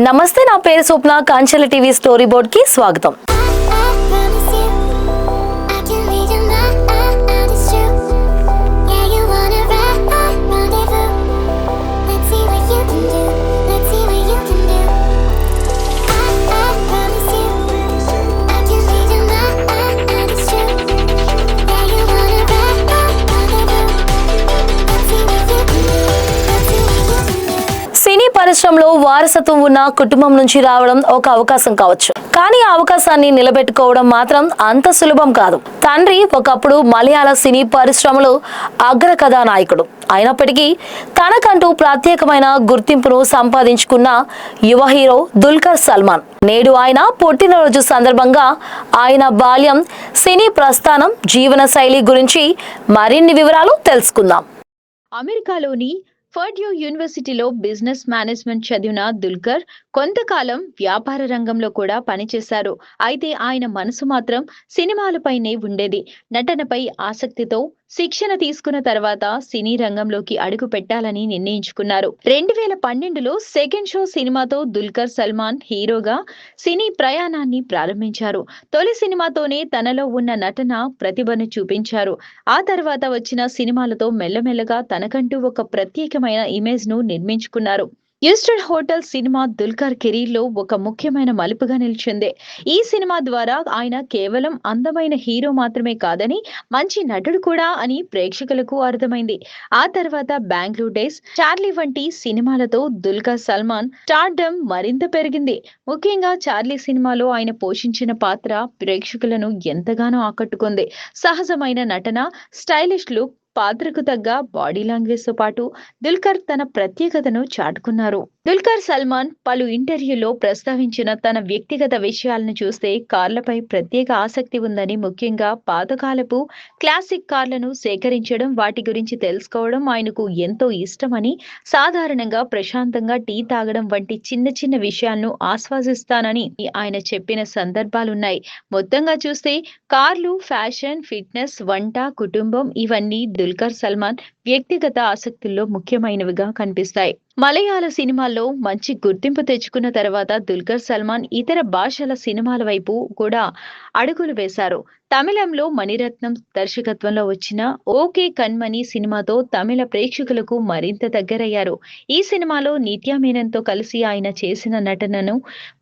నమస్తే, నా పేరు స్వప్న. కాంచల టీవీ స్టోరీ బోర్డ్ కి స్వాగతం. సినీ పరిశ్రమలో వారసత్వం ఉన్న కుటుంబం నుంచి రావడం ఒక అవకాశం కావచ్చు, కానీ ఆ అవకాశాన్ని నిలబెట్టుకోవడం మాత్రం అంత సులభం కాదు. తండ్రి ఒకప్పుడు మలయాళ సినీ పరిశ్రమలో అగ్ర కథానాయకుడు అయినప్పటికీ తనకంటూ ప్రత్యేకమైన గుర్తింపును సంపాదించుకున్న యువ హీరో దుల్కర్ సల్మాన్. నేడు ఆయన పుట్టినరోజు సందర్భంగా ఆయన బాల్యం, సినీ ప్రస్థానం, జీవన శైలి గురించి మరిన్ని వివరాలు తెలుసుకుందాం. అమెరికాలోని ఫర్డ్యూ యూనివర్సిటీలో బిజినెస్ మేనేజ్మెంట్ చదివిన దుల్కర్ కొంతకాలం వ్యాపార రంగంలో కూడా పనిచేశారు. అయితే ఆయన మనసు మాత్రం సినిమాలపైనే ఉండేది. నటనపై ఆసక్తితో శిక్షణ తీసుకున్న తర్వాత సినీ రంగంలోకి అడుగు పెట్టాలని నిర్ణయించుకున్నారు. 2012లో సెకండ్ షో సినిమాతో దుల్కర్ సల్మాన్ హీరోగా సినీ ప్రయాణాన్ని ప్రారంభించారు. తొలి సినిమాతోనే తనలో ఉన్న నటన ప్రతిభను చూపించారు. ఆ తర్వాత వచ్చిన సినిమాలతో మెల్లమెల్లగా తనకంటూ ఒక ప్రత్యేకమైన ఇమేజ్ ను నిర్మించుకున్నారు. యూస్టన్ హోటల్ సినిమా దుల్కర్ కెరీర్ లో ఒక ముఖ్యమైన మలుపుగా నిలిచింది. ఈ సినిమా ద్వారా ఆయన కేవలం అందమైన హీరో మాత్రమే కాదని మంచి నటుడు కూడా అని ప్రేక్షకులకు అర్థమైంది. ఆ తర్వాత బెంగళూరు డేస్, చార్లీ వంటి సినిమాలతో దుల్కర్ సల్మాన్ స్టార్డమ్ మరింత పెరిగింది. ముఖ్యంగా చార్లీ సినిమాలో ఆయన పోషించిన పాత్ర ప్రేక్షకులను ఎంతగానో ఆకట్టుకుంది. సహజమైన నటన, స్టైలిష్ లుక్, పాత్రకు తగ్గ బాడీ లాంగ్వేజ్ తో పాటు దుల్కర్ తన ప్రత్యేకతను చాటుకున్నారు. దుల్కర్ సల్మాన్ పలు ఇంటర్వ్యూలో ప్రస్తావించిన తన వ్యక్తిగత విషయాలను చూస్తే కార్లపై ప్రత్యేక ఆసక్తి ఉందని, ముఖ్యంగా పాతకాలపు క్లాసిక్ కార్లను సేకరించడం, వాటి గురించి తెలుసుకోవడం ఆయనకు ఎంతో ఇష్టమని, సాధారణంగా ప్రశాంతంగా టీ తాగడం వంటి చిన్న చిన్న విషయాలను ఆస్వాదిస్తానని ఆయన చెప్పిన సందర్భాలున్నాయి. మొత్తంగా చూస్తే కార్లు, ఫ్యాషన్, ఫిట్నెస్, వంట, కుటుంబం ఇవన్నీ దుల్కర్ సల్మాన్ వ్యక్తిగత ఆసక్తుల్లో ముఖ్యమైనవిగా కనిపిస్తాయి. మలయాళ సినిమాల్లో మంచి గుర్తింపు తెచ్చుకున్న తర్వాత దుల్కర్ సల్మాన్ ఇతర భాషల సినిమాల వైపు కూడా అడుగులు వేశారు. తమిళంలో మణిరత్నం దర్శకత్వంలో వచ్చిన ఓకే కన్మణి సినిమాతో తమిళ ప్రేక్షకులకు మరింత దగ్గరయ్యారు. ఈ సినిమాలో నిత్యా మేనన్తో కలిసి ఆయన చేసిన నటనను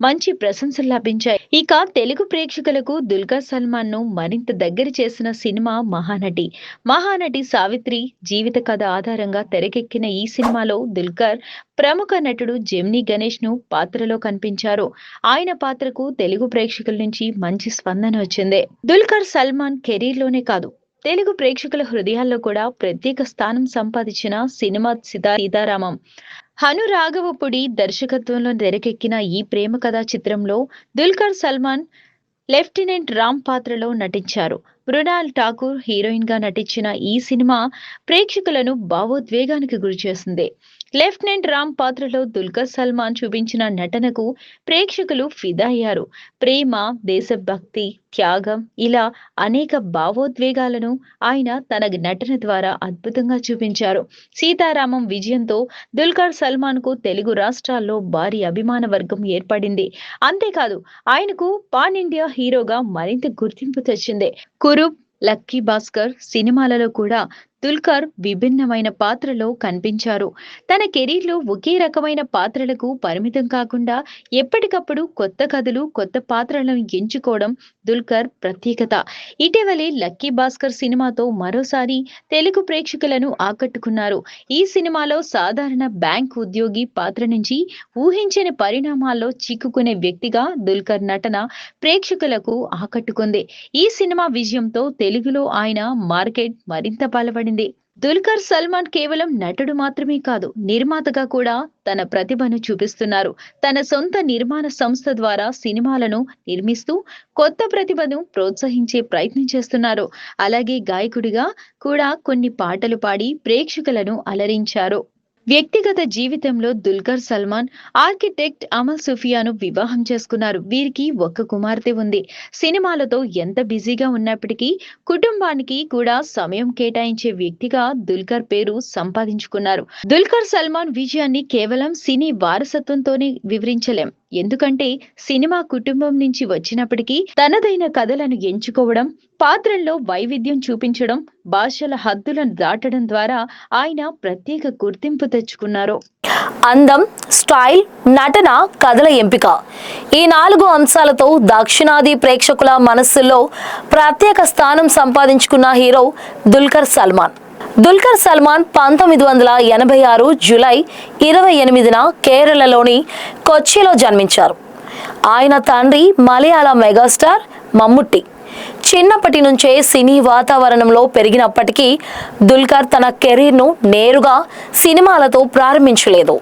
మంచి ప్రశంసలు లభించాయి. ఇక తెలుగు ప్రేక్షకులకు దుల్కర్ సల్మాన్ ను మరింత దగ్గర చేసిన సినిమా మహానటి. మహానటి సావిత్రి జీవిత కథ ఆధారంగా తెరకెక్కిన ఈ సినిమాలో దుల్కర్ ప్రముఖ నటుడు జెమినీ గణేష్ ను పాత్రలో కనిపించారు. ఆయన పాత్రకు తెలుగు ప్రేక్షకుల నుంచి మంచి స్పందన వచ్చింది. దుల్కర్ సల్మాన్ కెరీర్ లోనే కాదు, తెలుగు ప్రేక్షకుల హృదయాల్లో కూడా ప్రత్యేక స్థానం సంపాదించిన సినిమా సీతారామం. హను రాఘవపుడి దర్శకత్వంలో తెరకెక్కిన ఈ ప్రేమ కథా చిత్రంలో దుల్కర్ సల్మాన్ లెఫ్టినెంట్ రామ్ పాత్రలో నటించారు. మృణాల్ ఠాకూర్ హీరోయిన్ గా నటించిన ఈ సినిమా ప్రేక్షకులను భావోద్వేగానికి గురిచేసింది. లెఫ్టినెంట్ రామ్ పాత్రలో దుల్కర్ సల్మాన్ చూపించిన నటనకు ప్రేక్షకులు ఫిదా అయ్యారు. ప్రేమ, దేశభక్తి, త్యాగం ఇలా అనేక భావోద్వేగాలను ఆయన తన నటన ద్వారా అద్భుతంగా చూపించారు. సీతారామం విజయంతో దుల్కర్ సల్మాన్ కు తెలుగు రాష్ట్రాల్లో భారీ అభిమాన వర్గం ఏర్పడింది. అంతేకాదు, ఆయనకు పాన్ ఇండియా హీరోగా మరింత గుర్తింపు తెచ్చింది. కురుప్, లక్కీ భాస్కర్ సినిమాలలో కూడా దుల్కర్ విభిన్నమైన పాత్రలో కనిపించారు. తన కెరీర్లో ఒకే రకమైన పాత్రలకు పరిమితం కాకుండా ఎప్పటికప్పుడు కొత్త కథలు, కొత్త పాత్రలను ఎంచుకోవడం దుల్కర్ ప్రత్యేకత. ఇటీవలే లక్కీ భాస్కర్ సినిమాతో మరోసారి తెలుగు ప్రేక్షకులను ఆకట్టుకున్నారు. ఈ సినిమాలో సాధారణ బ్యాంక్ ఉద్యోగి పాత్ర నుంచి ఊహించని పరిణామాల్లో చిక్కుకునే వ్యక్తిగా దుల్కర్ నటన ప్రేక్షకులకు ఆకట్టుకుంది. ఈ సినిమా విజయంతో తెలుగులో ఆయన మార్కెట్ మరింత బలపడింది. దుల్కర్ సల్మాన్ కేవలం నటుడు మాత్రమే కాదు, నిర్మాతగా కూడా తన ప్రతిభను చూపిస్తున్నారు. తన సొంత నిర్మాణ సంస్థ ద్వారా సినిమాలను నిర్మిస్తూ కొత్త ప్రతిభను ప్రోత్సహించే ప్రయత్నం చేస్తున్నారు. అలాగే గాయకుడిగా కూడా కొన్ని పాటలు పాడి ప్రేక్షకులను అలరించారు. వ్యక్తిగత జీవితంలో దుల్కర్ సల్మాన్ ఆర్కిటెక్ట్ అమల్ సుఫియాను వివాహం చేసుకున్నారు. వీరికి ఒక్క కుమార్తె ఉంది. సినిమాలతో ఎంత బిజీగా ఉన్నప్పటికీ కుటుంబానికి కూడా సమయం కేటాయించే వ్యక్తిగా దుల్కర్ పేరు సంపాదించుకున్నారు. దుల్కర్ సల్మాన్ విజయాన్ని కేవలం సినీ వారసత్వంతోనే వివరించలేం. ఎందుకంటే సినిమా కుటుంబం నుంచి వచ్చినప్పటికీ తనదైన కథలను ఎంచుకోవడం, పాత్రల్లో వైవిధ్యం చూపించడం, భాషల హద్దులను దాటడం ద్వారా ఆయన ప్రత్యేక గుర్తింపు తెచ్చుకున్నారు. అందం, స్టైల్, నటన, కథల ఎంపిక ఈ 4 అంశాలతో దక్షిణాది ప్రేక్షకుల మనస్సుల్లో ప్రత్యేక స్థానం సంపాదించుకున్న హీరో దుల్కర్ సల్మాన్. దుల్కర్ సల్మాన్ 1986 జూలై 28న కేరళలోని కొచ్చిలో జన్మించారు. ఆయన తండ్రి మలయాళ మెగాస్టార్ మమ్ముట్టి. చిన్నప్పటి నుంచే సినీ వాతావరణంలో పెరిగినప్పటికీ దుల్కర్ తన కెరీర్ను నేరుగా సినిమాలతో ప్రారంభించలేదు.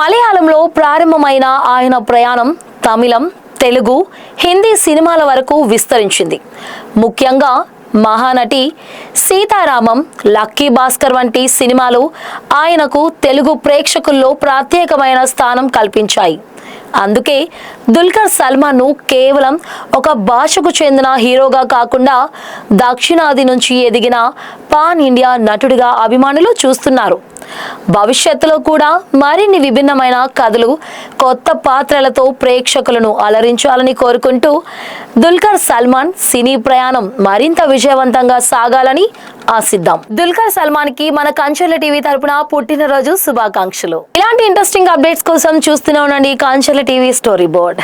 మలయాళంలో ప్రారంభమైన ఆయన ప్రయాణం తమిళం, తెలుగు, హిందీ సినిమాల వరకు విస్తరించింది. ముఖ్యంగా మహానటి, సీతారామం, లక్కీ భాస్కర్ వంటి సినిమాలు ఆయనకు తెలుగు ప్రేక్షకుల్లో ప్రత్యేకమైన స్థానం కల్పించాయి. అందుకే దుల్కర్ సల్మాన్ను కేవలం ఒక భాషకు చెందిన హీరోగా కాకుండా దక్షిణాది నుంచి ఎదిగిన పాన్ ఇండియా నటుడిగా అభిమానులు చూస్తున్నారు. భవిష్యత్తులో కూడా మరిన్ని విభిన్నమైన కథలు, కొత్త పాత్రలతో ప్రేక్షకులను అలరించాలని కోరుకుంటూ దుల్కర్ సల్మాన్ సినీ ప్రయాణం మరింత విజయవంతంగా సాగాలని ఆశిద్దాం. దుల్కర్ సల్మాన్ కి మన కాంచర్ల టీవీ తరపున పుట్టినరోజు శుభాకాంక్షలు. ఇలాంటి ఇంట్రెస్టింగ్ అప్డేట్స్ కోసం చూస్తూనే ఉండండి కాంచర్ల టీవీ స్టోరీ బోర్డ్.